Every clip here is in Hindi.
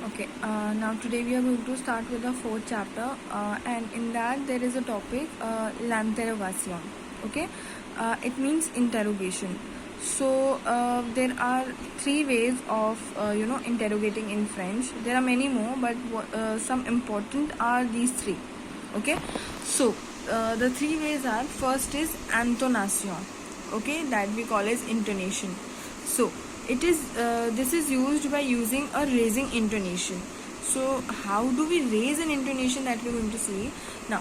Okay, now today we are going to start with the fourth chapter, and in that there is a topic, l'interrogation. Okay, it means interrogation. So there are three ways of interrogating in French. There are many more, but some important are these three. Okay, so the three ways are: first is intonation. Okay, that we call as intonation. So it is this is used by using a raising intonation. So how do we raise an intonation, that we're going to see now.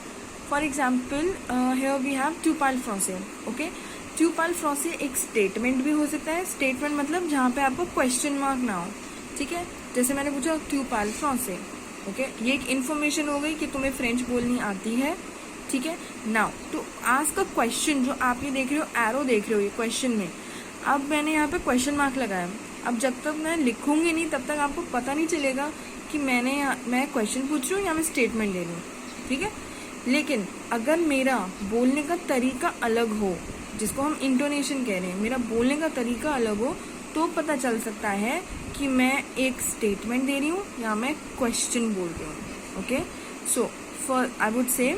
For example, here we have tu parles français. Okay, tu parles français एक स्टेटमेंट भी हो सकता है. स्टेटमेंट मतलब जहाँ पे आपको क्वेश्चन मार्क ना हो. ठीक है, जैसे मैंने पूछा tu parles français. ओके, ये एक इन्फॉर्मेशन हो गई कि तुम्हें फ्रेंच बोलनी आती है. ठीक है, now to ask a question, जो आप ये देख रहे हो, एरो देख रहे हो ये क्वेश्चन में, अब मैंने यहाँ पे क्वेश्चन मार्क लगाया. अब जब तक मैं लिखूंगी नहीं तब तक आपको पता नहीं चलेगा कि मैं क्वेश्चन पूछ रही हूँ या मैं स्टेटमेंट दे रही हूँ. ठीक है, लेकिन अगर मेरा बोलने का तरीका अलग हो, जिसको हम इंटोनेशन कह रहे हैं, मेरा बोलने का तरीका अलग हो, तो पता चल सकता है कि मैं एक स्टेटमेंट दे रही हूँ या मैं क्वेश्चन बोल रही हूँ. Okay, so for I would say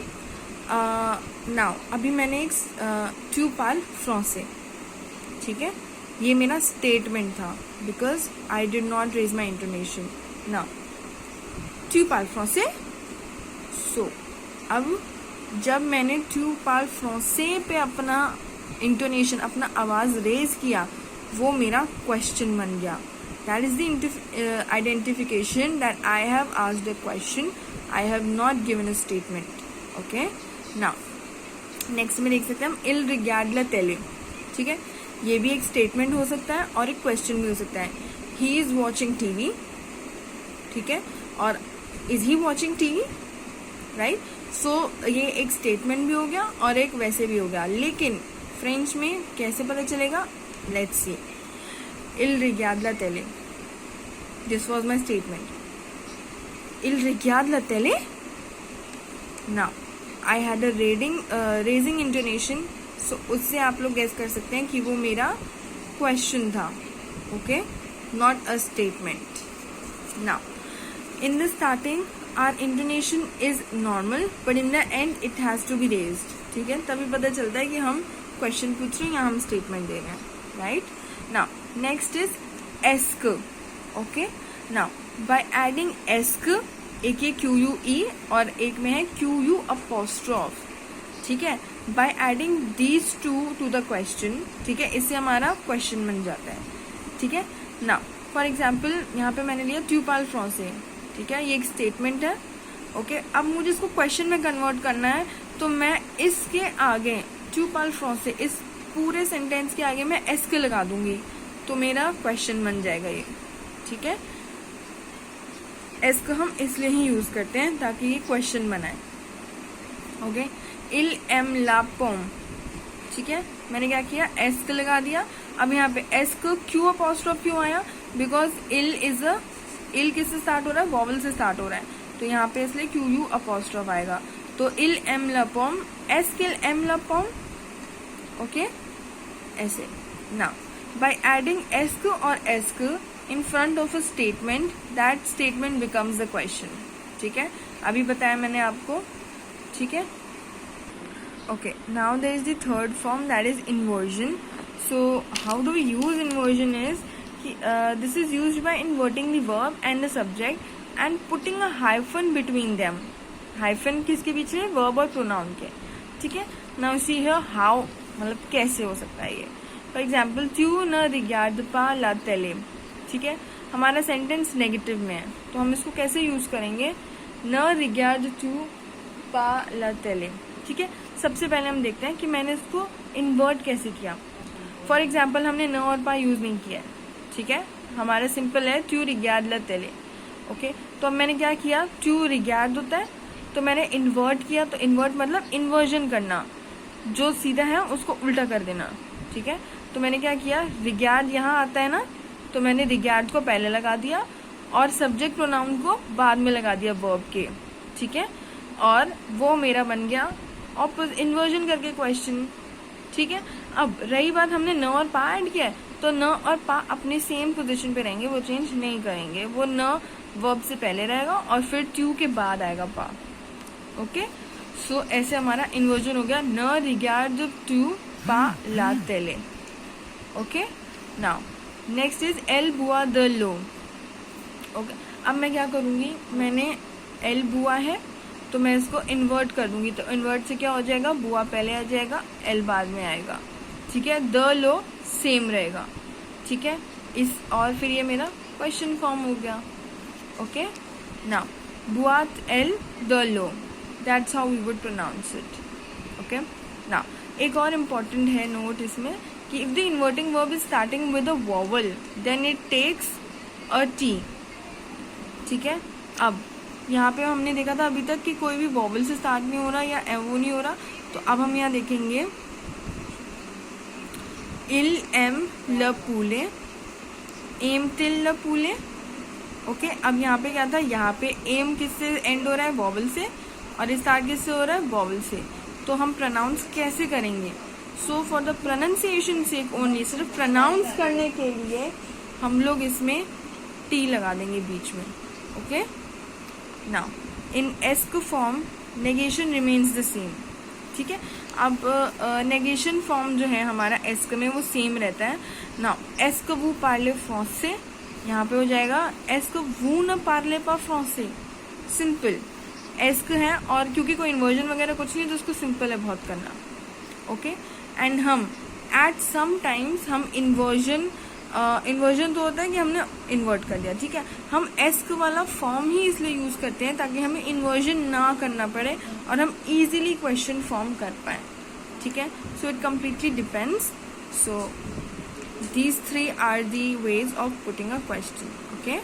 now अभी मैंने एक tu parles français, ठीक है, ये मेरा स्टेटमेंट था because I did not raise my intonation. Now tu parles français. So अब जब मैंने tu parles français पे अपना इंटोनेशन, अपना आवाज रेज किया, वो मेरा क्वेश्चन बन गया. That is the identification that I have asked a question, I have not given a statement. Okay, now next में देख सकते हैं हम il regarde la télé. ठीक है, ये भी एक स्टेटमेंट हो सकता है और एक क्वेश्चन भी हो सकता है. He is watching TV. ठीक है, और is he watching TV, right. So ये एक स्टेटमेंट भी हो गया और एक वैसे भी हो गया. लेकिन फ्रेंच में कैसे पता चलेगा? Let's see. il regarde la télé, this was my statement. il regarde la télé. Now I had a raising intonation. So उससे आप लोग गेस कर सकते हैं कि वो मेरा क्वेश्चन था. Okay, not a statement. Now in the starting our intonation is normal, but in the end it has to be raised. ठीक है, तभी पता चलता है कि हम क्वेश्चन पूछ रहे हैं या हम स्टेटमेंट दे रहे हैं, right. Now next is ask. Okay, now by adding ask, एक ये QUE और एक में है QU अपोस्ट्रोफ. ठीक है, by adding these two the question. ठीक है, इससे हमारा क्वेश्चन बन जाता है. ठीक है, नाउ फॉर एग्जाम्पल यहाँ पे मैंने लिया tu parles français. ठीक है, ये एक स्टेटमेंट है. ओके, अब मुझे इसको क्वेश्चन में कन्वर्ट करना है, तो मैं इसके आगे tu parles français, इस पूरे सेंटेंस के आगे मैं एस्क लगा दूंगी, तो मेरा क्वेश्चन बन जाएगा ये. ठीक है, एस्क हम इसलिए ही यूज करते हैं ताकि ये क्वेश्चन बनाए. Okay, il aime la pomme. ठीक है, मैंने क्या किया, एस्क लगा दिया. अब यहाँ पे एस्क क्यू अपोस्ट्रोफ क्यों आया? बिकॉज इल किससे स्टार्ट हो रहा है? वॉवल से स्टार्ट हो रहा है, तो यहाँ पे इसलिए QU अपोस्ट्रोफ आएगा. तो il aime la pomme, ask il aime la pomme. Okay, ऐसे. नाउ बाय एडिंग एस्क और ask in front of a statement, that statement becomes the question. ठीक है, अभी बताया मैंने आपको. ठीक है, okay, now there is the third form, that is inversion. So how do we use inversion is this is used by inverting the verb and the subject and putting a hyphen between them. hyphen किसके बीच में? verb और pronoun के. ठीक है, now see here how, मतलब कैसे हो सकता है ये. for example, tu ne regardes pas la télé. ठीक है, हमारा सेंटेंस नेगेटिव में है, तो हम इसको कैसे यूज करेंगे? न regard tu pas la télé. ठीक है, सबसे पहले हम देखते हैं कि मैंने इसको इन्वर्ट कैसे किया. फॉर एग्जाम्पल, हमने न और पा यूज नहीं किया है. ठीक है, हमारा सिंपल है tu regardes la télé. Okay, तो अब मैंने क्या किया, tu regardes होता है, तो मैंने इन्वर्ट किया. तो इन्वर्ट मतलब इन्वर्जन करना, जो सीधा है उसको उल्टा कर देना. ठीक है, तो मैंने क्या किया, रिगार्ड यहाँ आता है ना, तो मैंने रिगार्ड को पहले लगा दिया और सब्जेक्ट प्रोनाउन को बाद में लगा दिया वर्ब के. ठीक है, और वो मेरा बन गया इन्वर्जन करके क्वेश्चन. ठीक है, अब रही बात, हमने न और पा ऐड किया है, तो न और पा अपने सेम पोजीशन पे रहेंगे, वो चेंज नहीं करेंगे। वो न वर्ब से पहले रहेगा और फिर ट्यू के बाद आएगा पा। ओके, सो ऐसे हमारा इन्वर्जन हो गया, न रिगार्ड ट्यू पा ला तेले। Okay, now next is L बुआ द लो। ओके, अब मैं क्या करूँगी, मैंने एल बुआ है तो मैं इसको इन्वर्ट कर दूंगी, तो इन्वर्ट से क्या हो जाएगा, बुआ पहले आ जाएगा, एल बाद में आएगा। ठीक है, द लो सेम रहेगा। ठीक है, इस और फिर ये मेरा क्वेश्चन फॉर्म हो गया। ओके, नाउ बुआत एल द लो, that's how we would pronounce it. Okay, now एक और इम्पॉर्टेंट है नोट इसमें कि if the inverting verb is starting with a vowel then it takes a T. ठीक है, अब यहाँ पे हमने देखा था अभी तक कि कोई भी वॉवल से स्टार्ट नहीं हो रहा या एवो नहीं हो रहा, तो अब हम यहाँ देखेंगे इल एम ल पूले, एम तिल ल पूले। ओके, अब यहाँ पे क्या था, यहाँ पे एम किससे एंड हो रहा है, वॉवल से, और स्टार्ट किससे हो रहा है, वॉवल से। तो हम प्रोनाउंस कैसे करेंगे, so for the pronunciation sake only, सिर्फ प्रोनाउंस करने के लिए हम लोग इसमें टी लगा देंगे बीच में। Okay, now in ask form negation remains the same. ठीक है, अब नेगेशन फॉर्म जो है हमारा एस्क में वो सेम रहता है। नाउ एस्क वू पार्ले फ्रांसे, यहाँ पे हो जाएगा एस्क वू न पार्ले पा फ्रांसे, सिंपल एस्क है, और क्योंकि कोई इन्वर्जन वगैरह कुछ नहीं तो उसको सिंपल है बहुत करना। ओके, एंड हम एट सम टाइम्स हम इन्वर्जन तो होता है कि हमने इन्वर्ट कर दिया। ठीक है, हम एस्क वाला फॉर्म ही इसलिए यूज करते हैं ताकि हमें इन्वर्जन ना करना पड़े और हम इजीली क्वेश्चन फॉर्म कर पाए। ठीक है, so it completely depends. So these 3 are the ways of putting a question. Okay.